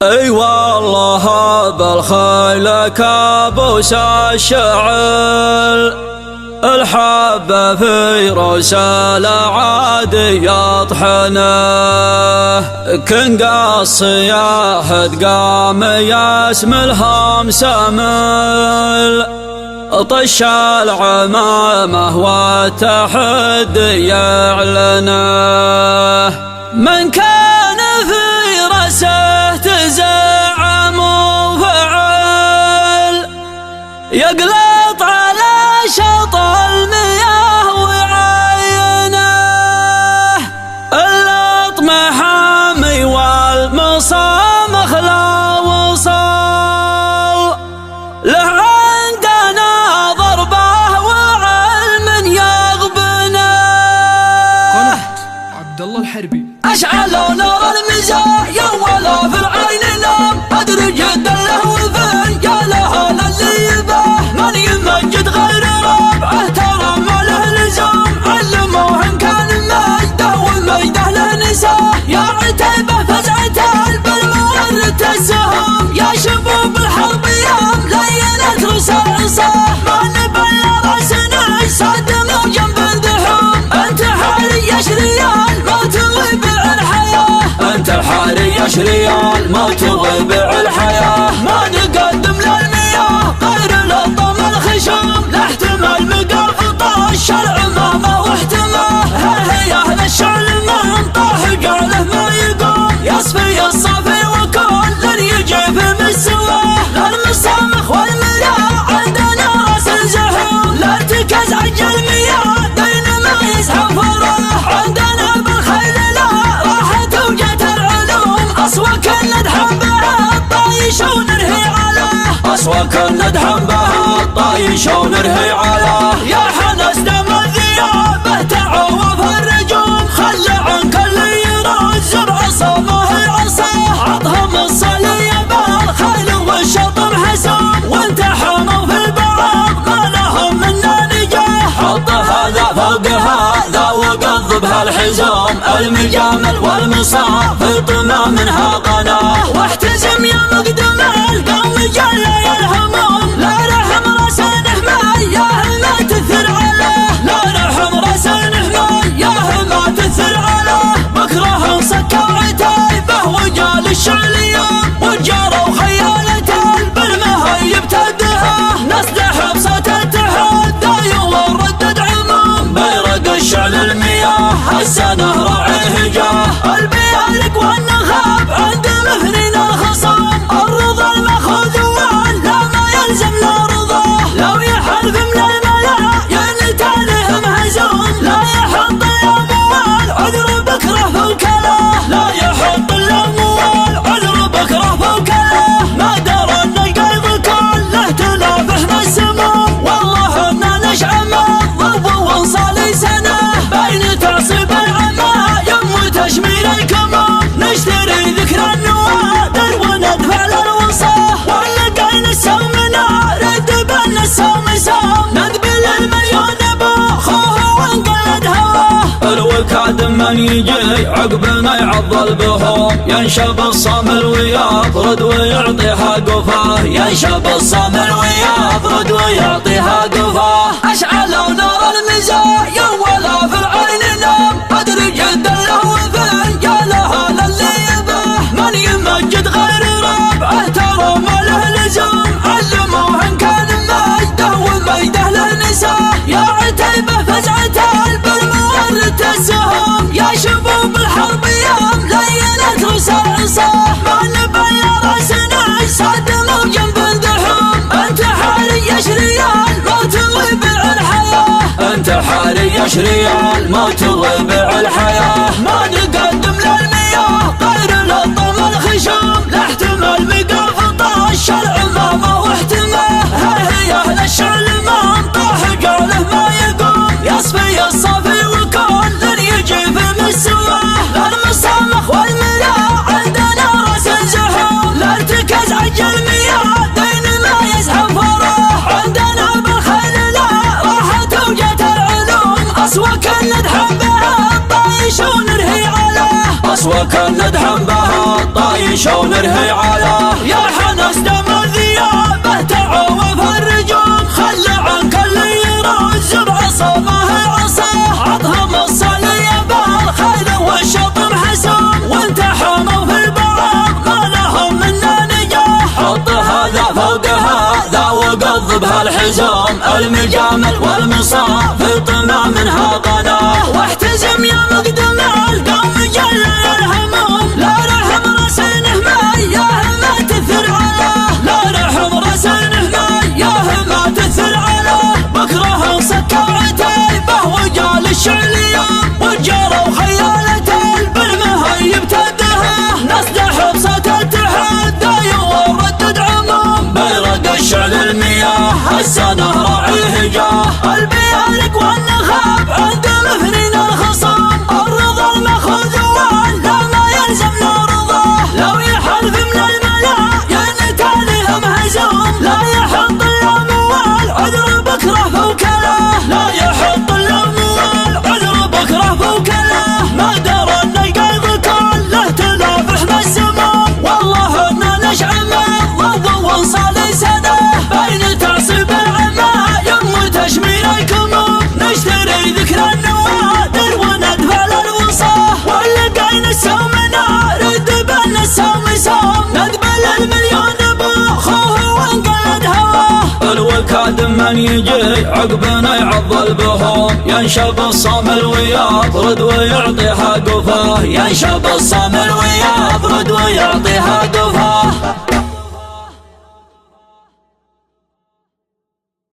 اي والله بالخيل كابوس الشعل، الحبة في روس العادي يطحنه، كن قصياهد قام ياسم الهام سمل، طش العمامة والتحدي يعلنه، من كان في رأسه تزعم وفعل يقلط على شط المياه وعينه، اللط محامي والمصامخ لا وصل له، عندنا ضربه وعلم يغبنه. قناة عبد الله الحربي. أشعلوا نار المزايا ولا في العين نام، أدري جدا له وفين قالها للي يباه، من يمجد غير ربعه ترى ما له لزوم، علموه إن كان مجده والمجده له نساه، يا عتيبة فزعته بالمورد السهام، يا شباب الحرب يوم لينت رؤوس العصاه، ما نبلى راسنا صدم وجنب الذحوم، انت حالي يا شريان ما تغيب الحياة، انت الحالي يا شريان ما تغيب الحياة، ما نقدم للمياه غير للطم الخشوم، لا احتمال مقاف طاش العمامة واحتماه، هي اهل الشعل من طاح قاله ما يقوم، يصفي الصافي وكل يجي في مستواه، للمصامخ والملا عندنا راس زحوم، لا ارتكز عجل مياه دين ما يزحف فراه، عندنا بالخيل لا راحت وجت العلوم، أصوك ندحم بها الطايش ونرهي علاه، أصوك ندحم بها الطايش ونرهي علاه، يا حنس دم الذيابه تعوف الرجوم، خلى عنك اللي يرز بعصامه عصاه، عطهم الصلية بالخيل والشطم حسوم، وانتحموا في البعض ما لهم منا نجاه، حط هذا فوق هذا وقض بها الحزوم، المجامل والمصاف طمع منها قناه، واحتزم يا مقدم القوم جلي الهموم، لا رحم راس نحماي يا ما تثر عليه، لا رحم راس نحماي يا ما تثر عليه، بكره صكوا عتيبه وجال الشعل يوم، وجاروا خيالته بالمهيب تدها، نصدح بصوت التحدى وردد عموم، بيرق الشعل المياه السنه راعيه جاه، البيارق والنخاب عند مهرين الخصام، الرضا المأخوذ ولا ما يلزم لا رضاه، لو يحلف من الملا ينتالهم هزوم، لا يحط الاموال عذر بكره فوكله، لا يحط الاموال عذر بكره فوكله، ما درى ان القلب كله تلافح من السموم، والله ان نشعم الضرب وانصالي سنه، بين تعصيب العمايم وتشميل الكمام، نشتري ذكر النوادر وندفع للوصاه، ولقينا السوم نارد بين السوم سام، ندبل المليون باخوه وانقلد هواه، الوكاد من يجي عقبنا يعض البهوم، ينشب الصامل ويفرد ويعطيها قفاه، ينشب الصامل ويفرد ويعطيها قفاه، أشعلوا نار المزايا ولا في العين نام، أدري جدا له وفين قالها للي يباه، من يمجد غير ربعه ترى ما له لزوم، علموه إن كان مجده والمجده له نساه، يا عتيبة فزعته بالمورد السهام، يا شباب الحرب يوم لينت رؤوس العصاه، ما نبلى راسنا صدم وجنب الذحوم، انت حالي يا شريان ما تغيب الحياة، انت حالي يا شريان ما تغيب الحياة، ما نقدم للمياه غير للطم الخشوم، لا احتمال مقاف طاش العمامة واحتماه، هي اهل الشعل من طاح قاله ما يقوم، يصفي الصافي وكل يجي في مستواه، للمصامخ والملا عندنا راس زحوم، لا ارتكز عجل مياه دين ما يزحف فراه، عندنا بالخيل لا راحت وجت العلوم، أصوك ندحم بها الطايش ونرهي عليه، أصوك ندحم بها الطايش شون رهيعاله يا حنس دم ثيابه تعوف الرجوم خلى عن كل يرز بعصمه عصاه عطهم الصليه بالخيل والشطم حسوم وانتحموا في البعض ما لهم منا نجاه حط هذا فوق هذا وقض بهالحزوم المجامل والمصاف طمع منها قناه واحتزم يا مقدم القوم جل الهموم لا رحم راسينه ما ياه ما تثر عليه لا رحم راسينه ما ياه ما تثر عليه بكره سكر عتيبه وجال الشعليه وجروا خيالته بالمهيب تدهه نسدح بصوت التحدي وردد عموم بيرق الشعل المياه السنه راعيه جاه البيارق والنخاب عند مفرين الخصام الرضا المخوذ ولا ما يلزمنا رضاه لو يحلف من الملا ينتالهم هزوم لا يحط الاموال عذر بكره فوكله لا يحط الاموال عذر بكره فوكله ما درى ان القيض كله تلافح بالسموم والله ان نشعم الضوء وانصالي سنه بين تعصيب العمايم وتشمير الكموم نشتري ذكر النوادر وندفع للوصاه واللقين السوم نارد بن السوم سوم ندبل المليون باخوه وانقلد هواه الوكاد من يجي عقبنا يعض البهوم ينشب الصامل ويبرد ويعطيها قفاه ينشب الصامل ويبرد ويعطيها قفاه